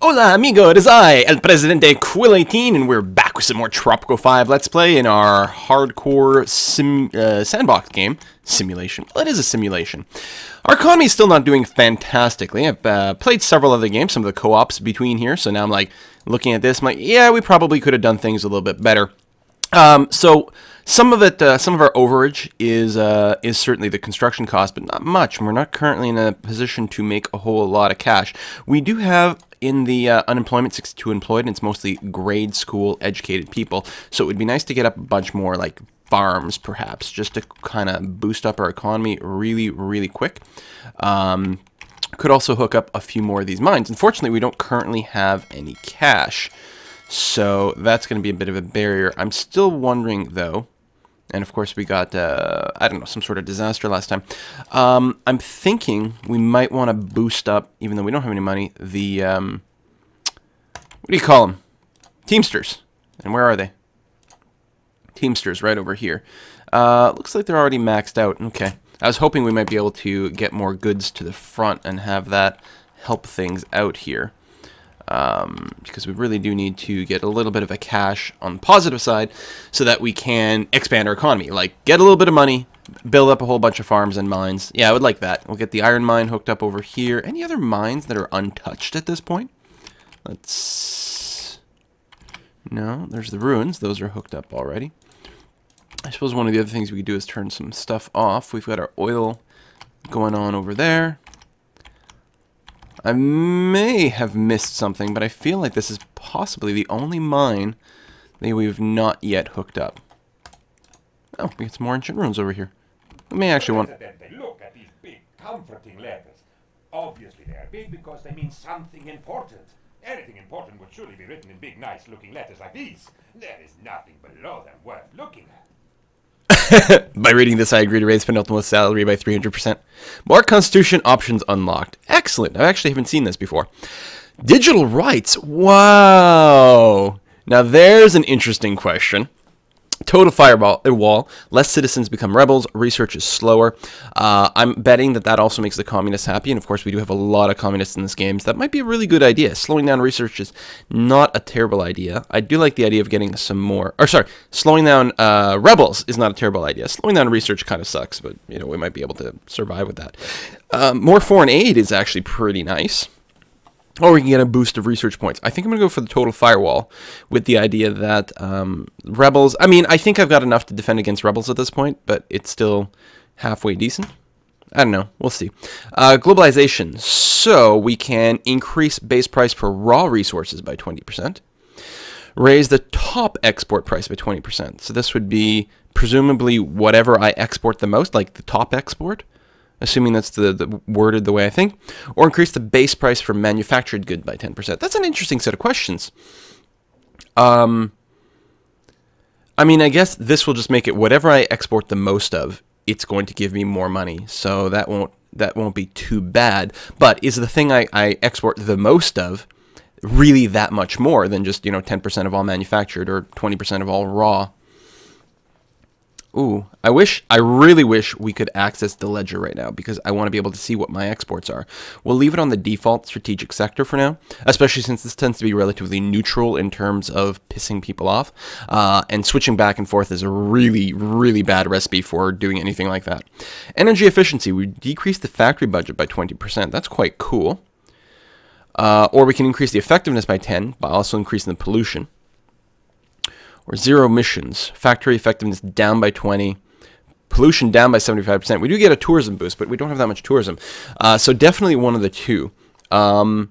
Hola amigo, it is I, El Presidente Quill18, and we're back with some more Tropico 5 Let's Play in our hardcore Sandbox game. Simulation. Well, it is a simulation. Our economy is still not doing fantastically. I've played several other games, some of the co-ops between here, so now I'm like, looking at this, I'm like, yeah, we probably could have done things a little bit better. So some of it, some of our overage is certainly the construction cost, but not much. We're not currently in a position to make a whole lot of cash. We do have in the unemployment 62 employed, and it's mostly grade school educated people. So it would be nice to get up a bunch more like farms, perhaps, just to kind of boost up our economy really, really quick. Could also hook up a few more of these mines. Unfortunately, we don't currently have any cash. So that's going to be a bit of a barrier. I'm still wondering, though, and of course we got, I don't know, some sort of disaster last time. I'm thinking we might want to boost up, even though we don't have any money, the, what do you call them? Teamsters. And where are they? Teamsters right over here. Looks like they're already maxed out. Okay. I was hoping we might be able to get more goods to the front and have that help things out here. Because we really do need to get a little bit of a cash on the positive side so that we can expand our economy. Like, get a little bit of money, build up a whole bunch of farms and mines. Yeah, I would like that. We'll get the iron mine hooked up over here. Any other mines that are untouched at this point? Let's... No, there's the ruins. Those are hooked up already. I suppose one of the other things we could do is turn some stuff off. We've got our oil going on over there. I may have missed something, but I feel like this is possibly the only mine that we've not yet hooked up. Oh, we got some more ancient ruins over here. We may actually want... Look at these big, comforting letters. Obviously they are big because they mean something important. Anything important would surely be written in big, nice-looking letters like these. There is nothing below them worth looking at. By reading this, I agree to raise penultimate salary by 300%. More Constitution options unlocked. Excellent. I actually haven't seen this before. Digital rights. Wow. Now there's an interesting question. Total firewall. Less citizens become rebels. Research is slower. I'm betting that that also makes the communists happy. And of course, we do have a lot of communists in this game. So that might be a really good idea. Slowing down research is not a terrible idea. I do like the idea of getting some more. Or sorry, slowing down rebels is not a terrible idea. Slowing down research kind of sucks, but you know we might be able to survive with that. More foreign aid is actually pretty nice. Or we can get a boost of research points. I think I'm going to go for the total firewall with the idea that rebels... I mean, I think I've got enough to defend against rebels at this point, but it's still halfway decent. I don't know. We'll see. Globalization. So we can increase base price for raw resources by 20%. Raise the top export price by 20%. So this would be presumably whatever I export the most, like the top export. Assuming that's the worded the way I think, or increase the base price for manufactured good by 10%. That's an interesting set of questions. I mean, I guess this will just make it whatever I export the most of, it's going to give me more money. So that won't be too bad. But is the thing I export the most of really that much more than just, you know, 10% of all manufactured or 20% of all raw? Ooh, I really wish we could access the ledger right now because I want to be able to see what my exports are. We'll leave it on the default strategic sector for now, especially since this tends to be relatively neutral in terms of pissing people off. And switching back and forth is a really, really bad recipe for doing anything like that. Energy efficiency, we decrease the factory budget by 20%. That's quite cool. Or we can increase the effectiveness by 10 by also increasing the pollution. Or zero emissions. Factory effectiveness down by 20. Pollution down by 75%. We do get a tourism boost, but we don't have that much tourism. So definitely one of the two. Yeah.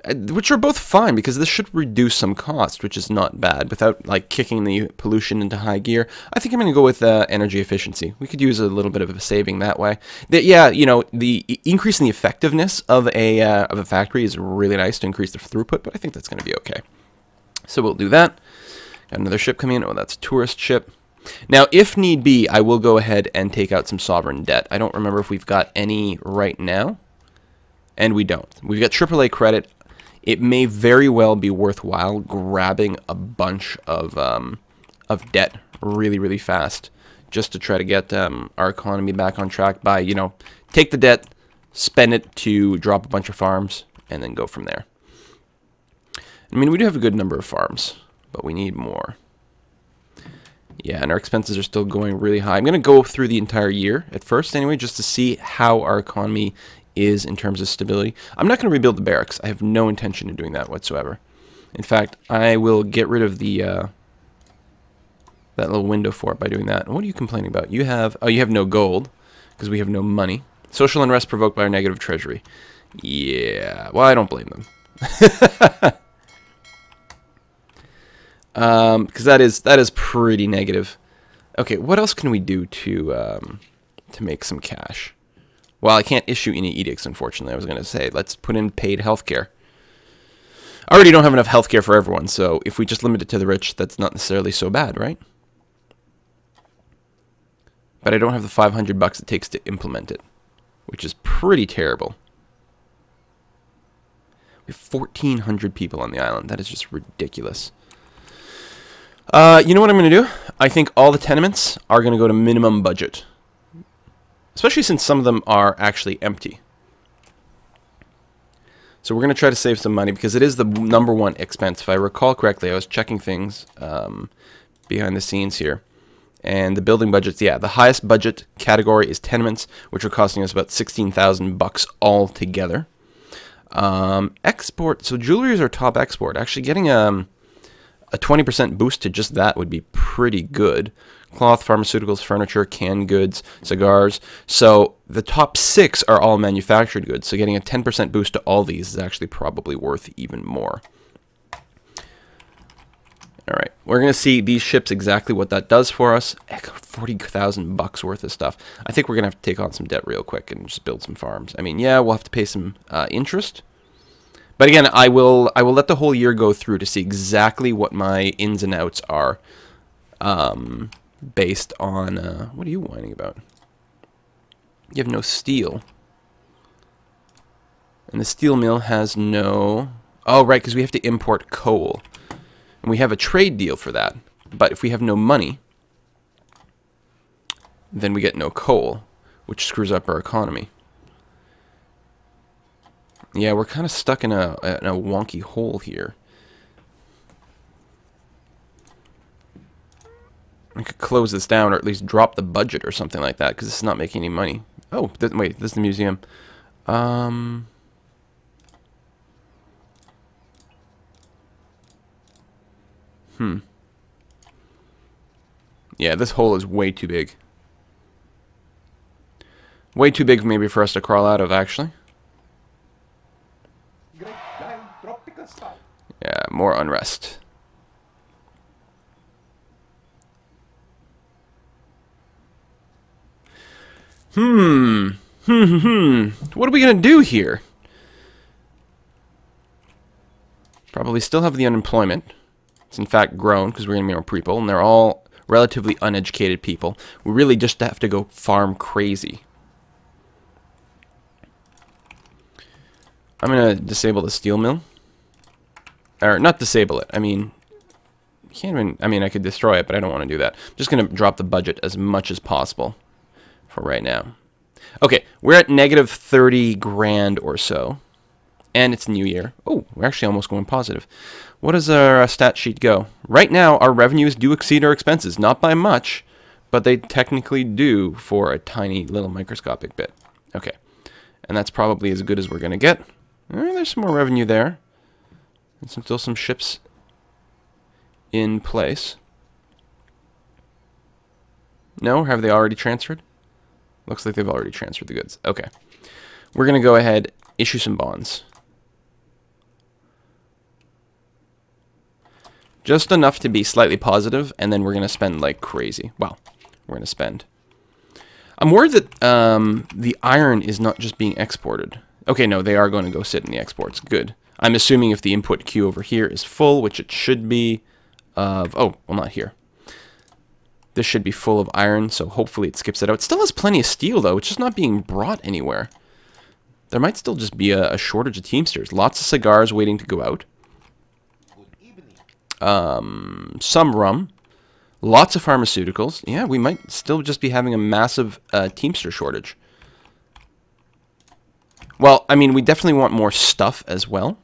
Which are both fine, because this should reduce some cost, which is not bad, without like kicking the pollution into high gear. I think I'm going to go with energy efficiency. We could use a little bit of a saving that way. Yeah, you know, the increase in the effectiveness of a factory is really nice to increase the throughput, but I think that's going to be okay. So we'll do that. Got another ship coming in. Oh, that's a tourist ship. Now, if need be, I will go ahead and take out some sovereign debt. I don't remember if we've got any right now, and we don't. We've got AAA credit. It may very well be worthwhile grabbing a bunch of debt really, really fast just to try to get our economy back on track by, you know, take the debt, spend it to drop a bunch of farms, and then go from there. I mean, we do have a good number of farms, but we need more. Yeah, and our expenses are still going really high. I'm going to go through the entire year at first anyway, just to see how our economy is in terms of stability. I'm not going to rebuild the barracks. I have no intention of doing that whatsoever. In fact, I will get rid of the that little window for it by doing that. What are you complaining about? You have no gold because we have no money. Social unrest provoked by our negative treasury. Yeah, well, I don't blame them. Because that is pretty negative. Okay, what else can we do to make some cash? Well, I can't issue any edicts, unfortunately. I was going to say, let's put in paid healthcare. I already don't have enough healthcare for everyone, so if we just limit it to the rich, that's not necessarily so bad, right? But I don't have the 500 bucks it takes to implement it, which is pretty terrible. We have 1,400 people on the island. That is just ridiculous. You know what I'm going to do? I think all the tenements are going to go to minimum budget. Especially since some of them are actually empty. So we're going to try to save some money because it is the #1 expense. If I recall correctly, I was checking things behind the scenes here. And the building budgets, yeah, the highest budget category is tenements, which are costing us about 16,000 bucks altogether. Export, so jewelry is our top export. Actually getting a 20% boost to just that would be pretty good. Cloth, pharmaceuticals, furniture, canned goods, cigars. So the top 6 are all manufactured goods. So getting a 10% boost to all these is actually probably worth even more. All right, we're going to see these ships exactly what that does for us. 40,000 bucks worth of stuff. I think we're going to have to take on some debt real quick and just build some farms. I mean, yeah, we'll have to pay some interest. But again, I will let the whole year go through to see exactly what my ins and outs are, based on what are you whining about? You have no steel, and the steel mill has no. Oh, right, because we have to import coal, and we have a trade deal for that. But if we have no money, then we get no coal, which screws up our economy. Yeah, we're kind of stuck in a wonky hole here. I could close this down or at least drop the budget or something like that because this is not making any money. Oh, wait, this is the museum. Yeah, this hole is way too big. Way too big maybe for us to crawl out of, actually. Yeah, more unrest. What are we gonna do here? Probably still have the unemployment. It's in fact grown because we're gonna be more people, and they're all relatively uneducated people. We really just have to go farm crazy. I'm gonna disable the steel mill. Or not disable it. I mean, you can't even. I mean, I could destroy it, but I don't want to do that. I'm just gonna drop the budget as much as possible for right now. Okay, we're at negative 30 grand or so, and it's New Year. Oh, we're actually almost going positive. What does our stat sheet go? Right now, our revenues do exceed our expenses, not by much, but they technically do for a tiny little microscopic bit. Okay, and that's probably as good as we're gonna get. There's some more revenue there. And still some ships in place. No? Have they already transferred? Looks like they've already transferred the goods. Okay. We're going to go ahead, issue some bonds. Just enough to be slightly positive, and then we're going to spend like crazy. Well, we're going to spend. I'm worried that the iron is not just being exported. Okay, no, they are going to go sit in the exports. Good. I'm assuming if the input queue over here is full, which it should be, oh, well, not here. This should be full of iron, so hopefully it skips it out. It still has plenty of steel, though. It's just not being brought anywhere. There might still just be a shortage of Teamsters. Lots of cigars waiting to go out. Some rum. Lots of pharmaceuticals. Yeah, we might still just be having a massive Teamster shortage. Well, I mean, we definitely want more stuff as well.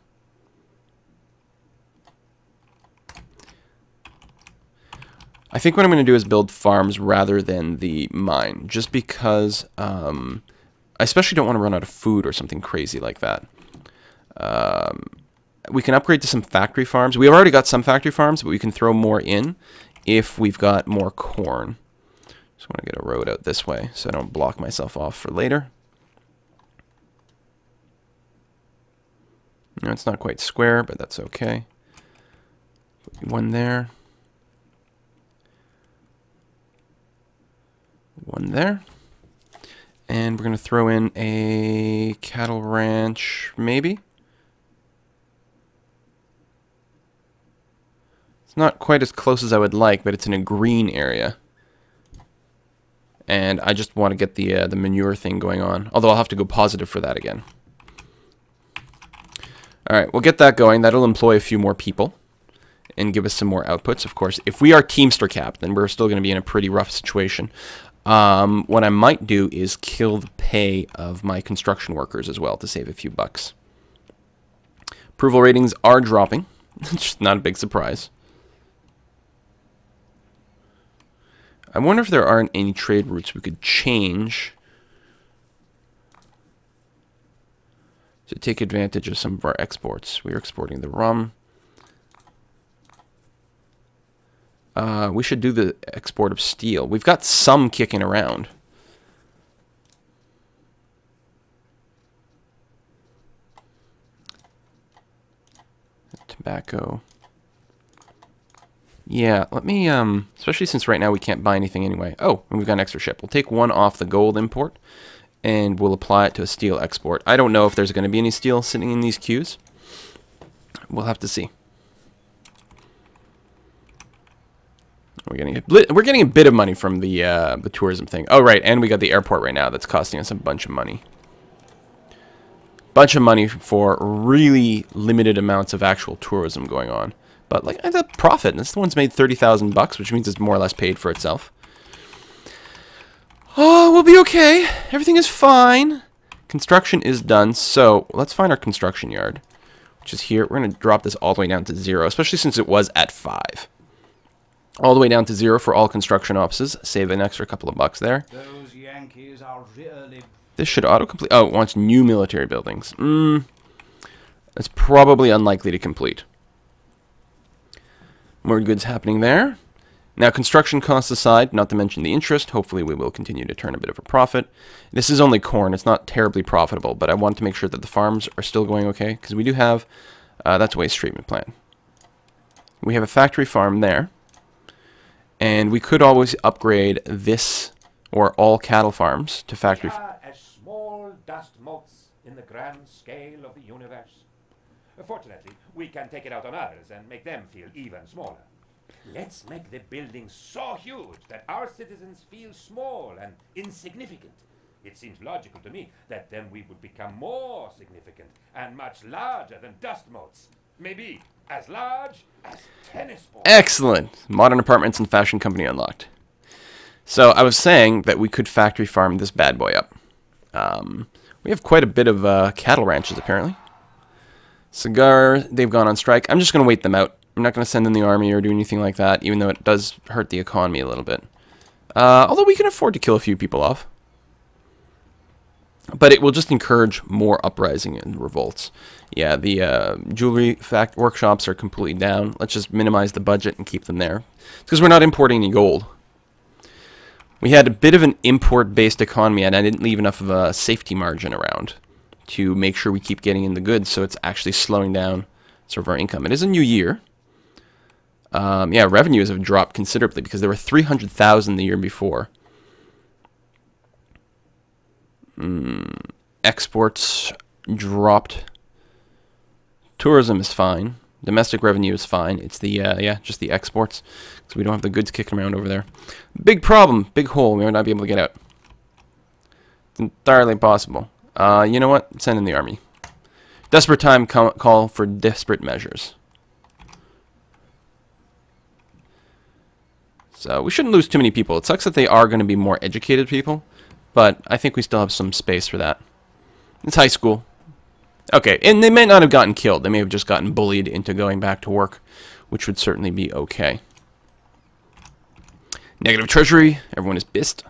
I think what I'm going to do is build farms rather than the mine, just because I especially don't want to run out of food or something crazy like that. We can upgrade to some factory farms. We've already got some factory farms, but we can throw more in if we've got more corn. Just want to get a road out this way so I don't block myself off for later. No, it's not quite square, but that's okay. Put one there. One there. And we're going to throw in a cattle ranch, maybe. It's not quite as close as I would like, but it's in a green area. And I just want to get the manure thing going on. Although I'll have to go positive for that again. Alright, we'll get that going. That'll employ a few more people and give us some more outputs. Of course, if we are Teamster capped, then we're still going to be in a pretty rough situation. What I might do is kill the pay of my construction workers as well to save a few bucks. Approval ratings are dropping. It's just not a big surprise. I wonder if there aren't any trade routes we could change to take advantage of some of our exports. We're exporting the rum. We should do the export of steel. We've got some kicking around. Tobacco. Yeah, let me, especially since right now we can't buy anything anyway. Oh, and we've got an extra ship. We'll take one off the gold import, and we'll apply it to a steel export. I don't know if there's going to be any steel sitting in these queues. We'll have to see. We're getting a bit of money from the tourism thing. Oh, right, and we got the airport right now that's costing us a bunch of money. Bunch of money for really limited amounts of actual tourism going on. But like the profit, this one's made 30,000 bucks, which means it's more or less paid for itself. Oh, we'll be okay. Everything is fine. Construction is done. So let's find our construction yard, which is here. We're going to drop this all the way down to 0, especially since it was at 5. All the way down to 0 for all construction offices. Save an extra couple of bucks there. Those Yankees are really... This should autocomplete. Oh, it wants new military buildings. It's probably unlikely to complete. More goods happening there. Now, construction costs aside, not to mention the interest, hopefully we will continue to turn a bit of a profit. This is only corn. It's not terribly profitable, but I want to make sure that the farms are still going okay, because we do have, that's a waste treatment plant. We have a factory farm there, and we could always upgrade this or all cattle farms to factory. We are as small dust motes in the grand scale of the universe. Fortunately, we can take it out on others and make them feel even smaller. Let's make the buildings so huge that our citizens feel small and insignificant. It seems logical to me that then we would become more significant and much larger than dust motes. Maybe as large as tennis balls. Excellent! Modern apartments and fashion company unlocked. So I was saying that we could factory farm this bad boy up. We have quite a bit of cattle ranches apparently. Cigar, they've gone on strike. I'm just going to wait them out. I'm not going to send in the army or do anything like that, even though it does hurt the economy a little bit. Although we can afford to kill a few people off. But it will just encourage more uprising and revolts. Yeah, the jewelry workshops are completely down. Let's just minimize the budget and keep them there. It's because we're not importing any gold. We had a bit of an import-based economy, and I didn't leave enough of a safety margin around to make sure we keep getting in the goods, so it's actually slowing down sort of our income. It is a new year. Yeah, revenues have dropped considerably because there were 300,000 the year before. Exports dropped. Tourism is fine. Domestic revenue is fine. It's the, yeah, just the exports. So we don't have the goods kicking around over there. Big problem. Big hole. We might not be able to get out. It's entirely possible. You know what? Send in the army. Desperate time call for desperate measures. So we shouldn't lose too many people. It sucks that they are going to be more educated people, but I think we still have some space for that. It's high school. Okay, and they may not have gotten killed. They may have just gotten bullied into going back to work, which would certainly be okay. Negative Treasury. Everyone is pissed.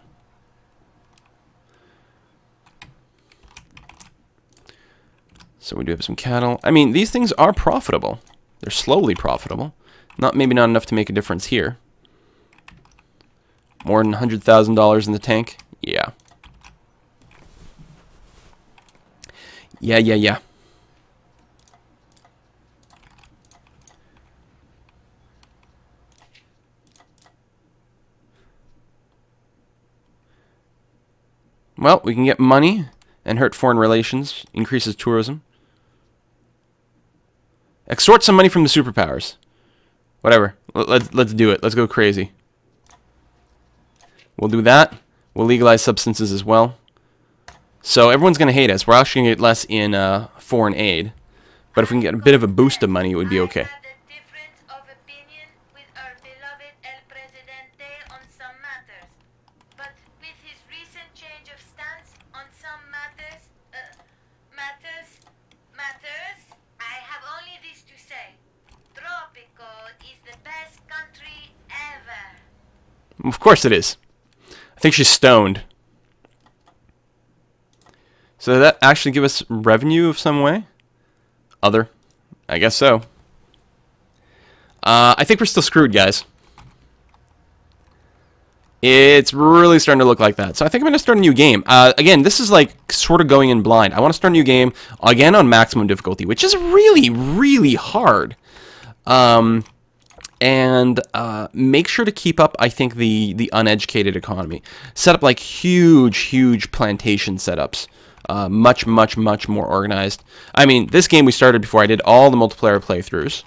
So we do have some cattle. I mean, these things are profitable. They're slowly profitable. Maybe not enough to make a difference here. More than $100,000 in the tank? Yeah. Yeah. Well, we can get money and hurt foreign relations, increases tourism. Extort some money from the superpowers. Whatever. Let's do it. Let's go crazy. We'll do that. We'll legalize substances as well. So everyone's going to hate us. We're actually going to get less in foreign aid. But if we can get a bit of a boost of money, it would be okay. I have only this to say. Tropico is the best country ever. Of course it is. I think she's stoned. So did that actually give us revenue of some way? Other? I guess so. I think we're still screwed, guys. It's really starting to look like that. So I think I'm going to start a new game. Again, this is like sort of going in blind. I want to start a new game, again, on maximum difficulty, which is really, really hard. And make sure to keep up, I think, the uneducated economy. Set up like huge plantation setups. Much more organized. I mean, this game we started before I did all the multiplayer playthroughs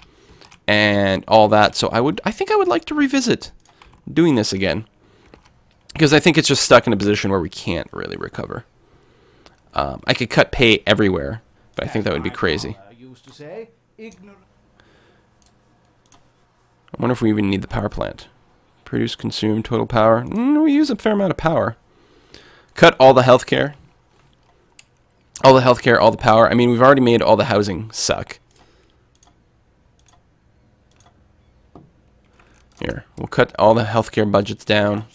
and all that. So I think I would like to revisit doing this again. Because I think it's just stuck in a position where we can't really recover. I could cut pay everywhere, but I think that would be crazy. I wonder if we even need the power plant. Produce, consume, total power. We use a fair amount of power. Cut all the healthcare. All the healthcare, all the power. I mean, we've already made all the housing suck. Here, we'll cut all the healthcare budgets down.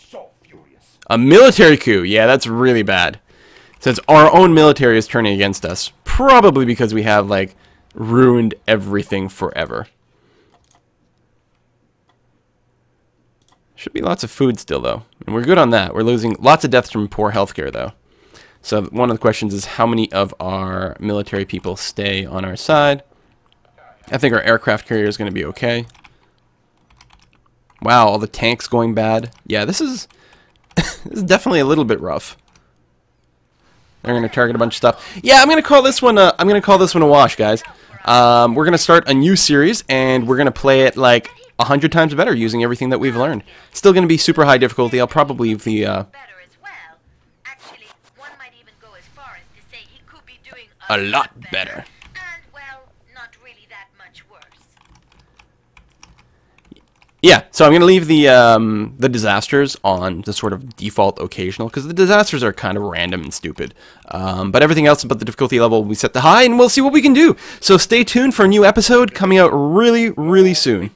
A military coup. Yeah, that's really bad. Since our own military is turning against us. Probably because we have, like, ruined everything forever. Should be lots of food still, though. And we're good on that. We're losing lots of deaths from poor healthcare, though. So one of the questions is how many of our military people stay on our side. I think our aircraft carrier is going to be okay. Wow, all the tanks going bad. Yeah, this is... this is definitely a little bit rough. They're going to target a bunch of stuff. Yeah, I'm going to call this one a wash, guys. We're going to start a new series, and we're going to play it like 100 times better using everything that we've learned. Still going to be super high difficulty. I'll probably leave the a lot better. Yeah, so I'm going to leave the disasters on the sort of default occasional, because the disasters are kind of random and stupid. But everything else about the difficulty level we set to high, and we'll see what we can do. So stay tuned for a new episode coming out really, really soon.